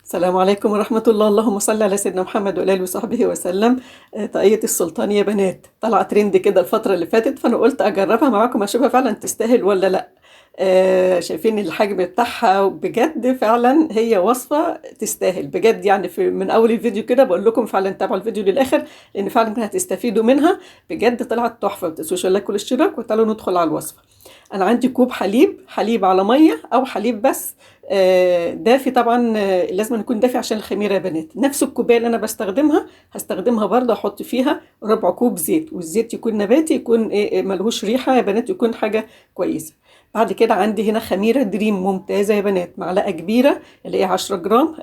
السلام عليكم ورحمة الله. اللهم صل على سيدنا محمد وآله وصحبه وسلم. طاقية السلطان يا بنات طلع ترند كده الفترة اللي فاتت، فأنا قلت أجربها معاكم أشوفها فعلا تستاهل ولا لأ. شايفين الحجم بتاعها بجد، فعلا هي وصفة تستاهل بجد. يعني من أول الفيديو كده بقول لكم فعلا تابعوا الفيديو للآخر، لأن فعلا هتستفيدوا منها بجد. طلعت تحفة. ما تنسوش اللايك والاشتراك وتعالوا ندخل على الوصفة. أنا عندي كوب حليب على مية أو حليب بس دافي طبعا. لازم يكون دافي عشان الخميره يا بنات. نفس الكوبايه اللي انا بستخدمها هستخدمها برضه، احط فيها ربع كوب زيت، والزيت يكون نباتي، يكون ملهوش ريحه يا بنات، يكون حاجه كويسه. بعد كده عندي هنا خميره دريم ممتازه يا بنات، معلقه كبيره اللي هي 10 جرام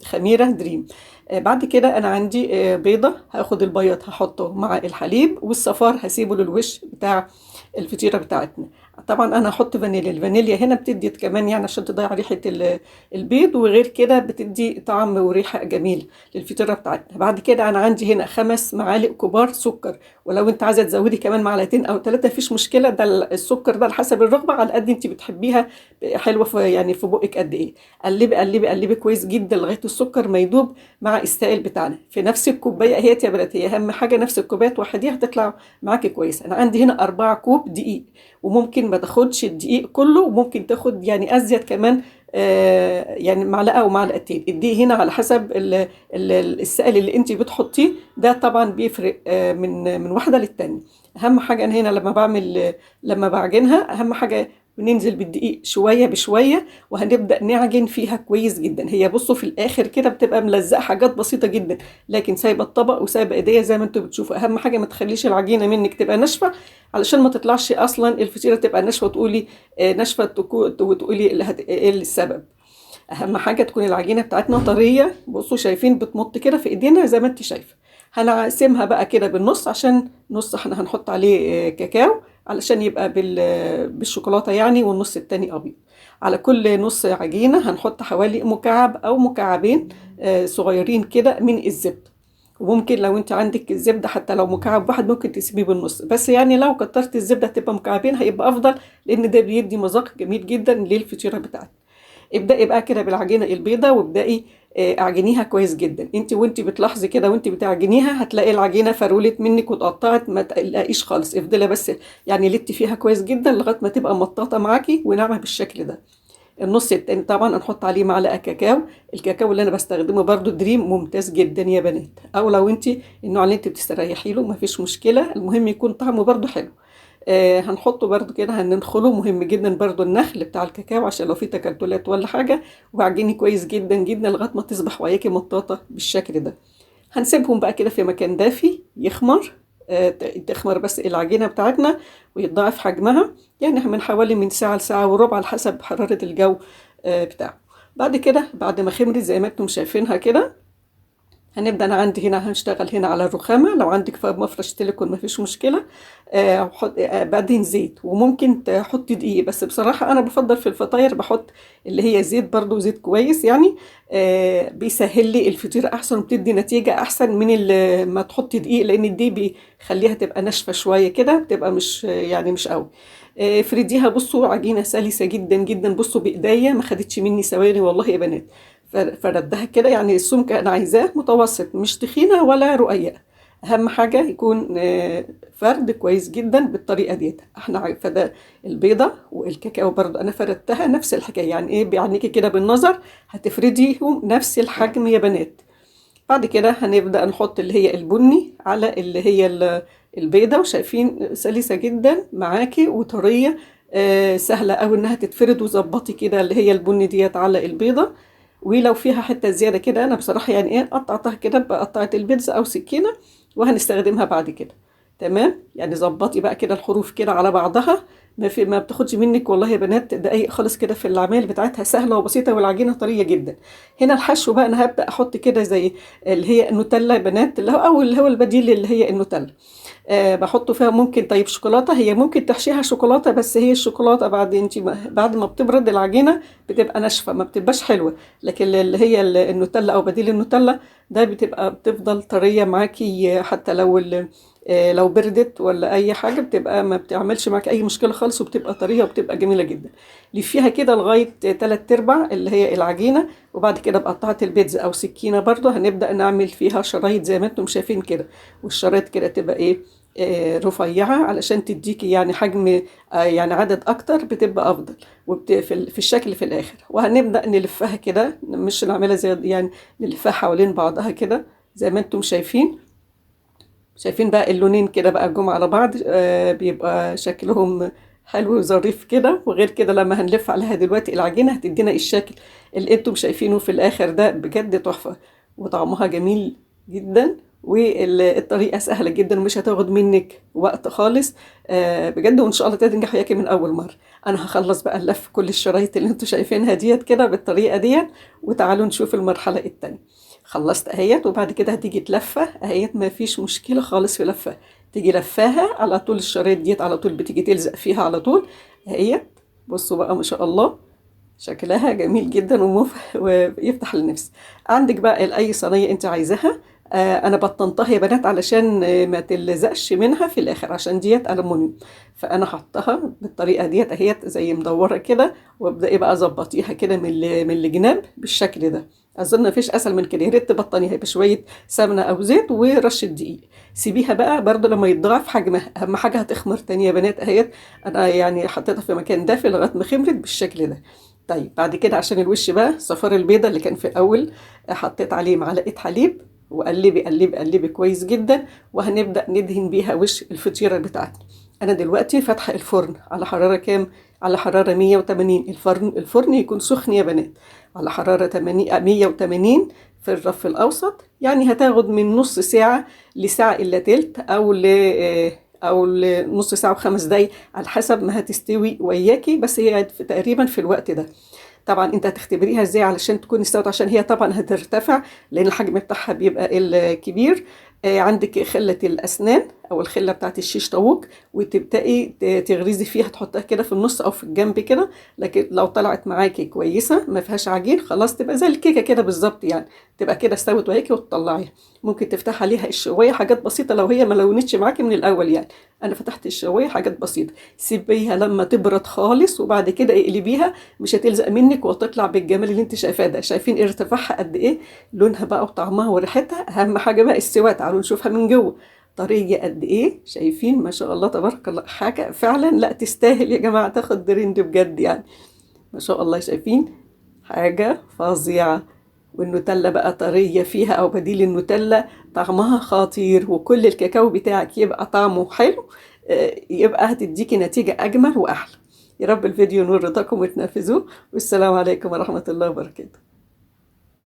خميره دريم. بعد كده انا عندي بيضه، هاخد البيض هحطه مع الحليب، والصفار هسيبه للوش بتاع الفطيره بتاعتنا. طبعا انا هحط فانيليا. الفانيليا هنا بتدي كمان يعني عشان تضيع ريحه البيض، وغير كده بتدي طعم وريحه جميل للفطيره بتاعتنا. بعد كده انا عندي هنا 5 معالق كبار سكر، ولو انت عايزه تزودي كمان معلقتين او 3 مفيش مشكله. ده السكر ده على حسب الرغبه، على قد انت بتحبيها حلوه في يعني في بقك قد ايه. قلبي قلبي قلبي كويس جدا لغايه السكر ما يدوب مع السائل بتاعنا في نفس الكوبايه. هي يا بنات هي اهم حاجه نفس الكوبايه توحديها هتطلع معاكي كويس. انا عندي هنا 4 كوب دقيق، وممكن ما تاخدش الدقيق كله، وممكن تاخد يعني ازيد كمان. يعني معلقه او معلقتين. الدقيق هنا على حسب السائل اللي انت بتحطيه، ده طبعا بيفرق من واحده للتانيه. اهم حاجه انا هنا لما بعجنها، اهم حاجه بننزل بالدقيق شويه بشويه، وهنبدا نعجن فيها كويس جدا. هي بصوا في الاخر كده بتبقى ملزقه حاجات بسيطه جدا، لكن سايبه الطبق وسايبه ايديا زي ما انتم بتشوفوا. اهم حاجه ما تخليش العجينه منك تبقى ناشفه، علشان ما تطلعش اصلا الفطيره تبقى ناشفه وتقولي ناشفه وتقولي ايه السبب. اهم حاجه تكون العجينه بتاعتنا طريه. بصوا شايفين بتمط كده في ايدينا زي ما انت شايفه. هنقسمها بقى كده بالنص، عشان نص احنا هنحط عليه كاكاو علشان يبقى بالشوكولاته يعني، والنص التاني ابيض. على كل نص عجينه هنحط حوالي مكعب او مكعبين صغيرين كده من الزبده. وممكن لو انت عندك الزبده حتى لو مكعب واحد ممكن تسيبيه بالنص، بس يعني لو كترت الزبده تبقى مكعبين هيبقى افضل، لان ده بيدي مذاق جميل جدا للفطيره بتاعتك. ابدأي بقى كده بالعجينة البيضة، وابدأي اعجنيها كويس جدا. وانت بتلاحظي كده وانت بتعجنيها هتلاقي العجينة فرولت منك واتقطعت، ما تقلقيش خالص. افضلي بس يعني لتي فيها كويس جدا لغاية ما تبقى مطاطة معاكي وناعمة بالشكل ده. النص التاني طبعا هنحط عليه معلقة كاكاو. الكاكاو اللي انا بستخدمه برضو دريم ممتاز جدا يا بنات، او لو انت النوع اللي انت بتستريحي له مفيش مشكلة، المهم يكون طعمه برضو حلو. هنحطه برضو كده، هننخله. مهم جدا برضو النخل بتاع الكاكاو عشان لو في تكتلات ولا حاجة. وعجيني كويس جدا جدا لغاية ما تصبح وياكي مطاطة بالشكل ده. هنسيبهم بقى كده في مكان دافي يخمر. تخمر بس العجينة بتاعتنا ويتضاعف حجمها، يعني من حوالي من ساعة لساعة وربع على حسب حرارة الجو بتاعه. بعد كده بعد ما خمرت زي ما انتم شايفينها كده، هنبدأ. أنا عندي هنا هنشتغل هنا على الرخامة. لو عندك مفرش سيليكون مفيش مشكلة. بعدين زيت، وممكن تحطي دقيق، بس بصراحة أنا بفضل في الفطاير بحط اللي هي زيت، برضو زيت كويس يعني. بيسهل لي الفطيرة أحسن، وبتدي نتيجة أحسن من ما تحطي دقيق، لأن الدقيق بيخليها تبقى ناشفة شوية كده، بتبقى مش يعني مش قوي. افرديها. بصوا عجينة سلسة جدا جدا. بصوا بإيديا ما خدتش مني ثواني والله يا بنات. فردها كده يعني السمك انا عايزاه متوسط، مش تخينه ولا رقيقه. اهم حاجه يكون فرد كويس جدا بالطريقه ديت. احنا فده البيضه والكاكاو برضو انا فردتها نفس الحكايه. يعني ايه بيعنيكي كده بالنظر هتفرديهم نفس الحجم يا بنات. بعد كده هنبدا نحط اللي هي البني على اللي هي البيضه، وشايفين سلسه جدا معاكي وطريه. سهله قوي انها تتفرد. وظبطي كده اللي هي البني ديت على البيضه. ولو فيها حته زياده كده انا بصراحه يعني ايه قطعتها كده بقطعه البيتزا او سكينه، وهنستخدمها بعد كده. تمام. يعني ظبطي بقى كده الحروف كده على بعضها. ما بتاخدش منك والله يا بنات دقايق خالص كده. في العمل بتاعتها سهله وبسيطه، والعجينه طريه جدا. هنا الحشو بقى انا هبدا احط كده زي اللي هي النوتيلا يا بنات، اللي هو او اللي هو البديل اللي هي النوتيلا. بحط فيها ممكن طيب شوكولاته. هي ممكن تحشيها شوكولاته، بس هي الشوكولاته بعد بعد ما بتبرد العجينه بتبقى ناشفه، ما بتبقاش حلوه. لكن اللي هي النوتيلا او بديل النوتيلا ده بتبقى بتفضل طريه معاكي، حتى لو لو بردت ولا اي حاجه بتبقى ما بتعملش معاك اي مشكله خالص، وبتبقى طريه وبتبقى جميله جدا. لفيها كده لغايه 3/4 اللي هي العجينه، وبعد كده بقطعه البيتزا او سكينه برضو هنبدا نعمل فيها شرايط زي ما انتم شايفين كده. والشرايط كده تبقى ايه، رفيعه علشان تديكي يعني حجم، يعني عدد اكتر بتبقى افضل. في الشكل في الاخر. وهنبدا نلفها كده، مش نعملها زي يعني، نلفها حوالين بعضها كده زي ما انتم شايفين. شايفين بقى اللونين كده بقى جم على بعض، بيبقى شكلهم حلو وظريف كده. وغير كده لما هنلف عليها دلوقتي العجينة هتدينا الشكل اللي انتم شايفينه في الاخر ده، بجد تحفة وطعمها جميل جدا. والطريقة سهلة جدا ومش هتاخد منك وقت خالص، بجد. وان شاء الله تنجح وياكي من اول مرة. انا هخلص بقى نلف كل الشرايط اللي انتم شايفينها ديت كده بالطريقة ديت، وتعالوا نشوف المرحلة التانية. خلصت اهيت، وبعد كده هتيجي تلفه اهيت، ما فيش مشكله خالص في لفه. تيجي لفاها على طول، الشرايط ديت على طول بتيجي تلزق فيها على طول اهيت. بصوا بقى ما شاء الله، شكلها جميل جدا ويفتح النفس. عندك بقى اي صينيه انت عايزاها. انا بطنتها يا بنات علشان ما تلزقش منها في الاخر، عشان ديت الومنيوم. فانا حطها بالطريقه ديت اهيت زي مدوره كده، وابداي بقى ظبطيها كده من الجناب بالشكل ده. اظن مفيش اسهل من كده. يا ريت تبطنيها بشويه سمنه او زيت ورشه دقيق. سيبيها بقى برضو لما يتضاعف حجمها، اهم حاجه هتخمر تاني يا بنات اهيت. انا يعني حطيتها في مكان دافي لغايه ما خمرت بالشكل ده. طيب بعد كده عشان الوش بقى، صفار البيضه اللي كان في الاول حطيت عليه معلقه حليب، وقلبي قلبي قلبي كويس جدا. وهنبدا ندهن بيها وش الفطيره بتاعتنا. انا دلوقتي فاتحه الفرن على حراره كام؟ على حراره 180. الفرن يكون سخن يا بنات، على حراره 180 في الرف الاوسط. يعني هتاخد من نص ساعه لساعه الا تلت، او لنص ساعه وخمس دقايق على حسب ما هتستوي وياكي. بس هي تقريبا في الوقت ده. طبعا انت هتختبريها ازاي علشان تكون استوت، عشان هي طبعا هترتفع لان الحجم بتاعها بيبقى الكبير. عندك خلة الأسنان أو الخلة بتاعت الشيش طاووق، وتبدأي تغرزي فيها، تحطها كده في النص أو في الجنب كده. لكن لو طلعت معاكي كويسة ما فيهاش عجين، خلاص تبقى زي الكيكة كده بالظبط يعني. تبقى كده استوت وهيكي وتطلعيها. ممكن تفتح عليها الشواية حاجات بسيطة لو هي ما لونتش معاكي من الأول يعني. أنا فتحت الشواية حاجات بسيطة. سيبيها لما تبرد خالص، وبعد كده اقلبيها. مش هتلزق منك وتطلع بالجمال اللي انت شايفاه ده. شايفين ارتفاعها قد ايه، لونها بقى وطعمها وريحتها. اهم حاجه بقى السوا. تعالوا نشوفها من جوه طريه قد ايه. شايفين ما شاء الله تبارك الله، حاجه فعلا لا تستاهل يا جماعه تاخد ترند بجد يعني. ما شاء الله شايفين، حاجه فظيعه. والنوتيلا بقى طريه فيها او بديل النوتيلا، طعمها خطير. وكل الكاكاو بتاعك يبقى طعمه حلو، يبقى هتديكي نتيجه اجمل واحلى. يا رب الفيديو نور رضاكم وتنفذوه. والسلام عليكم ورحمه الله وبركاته.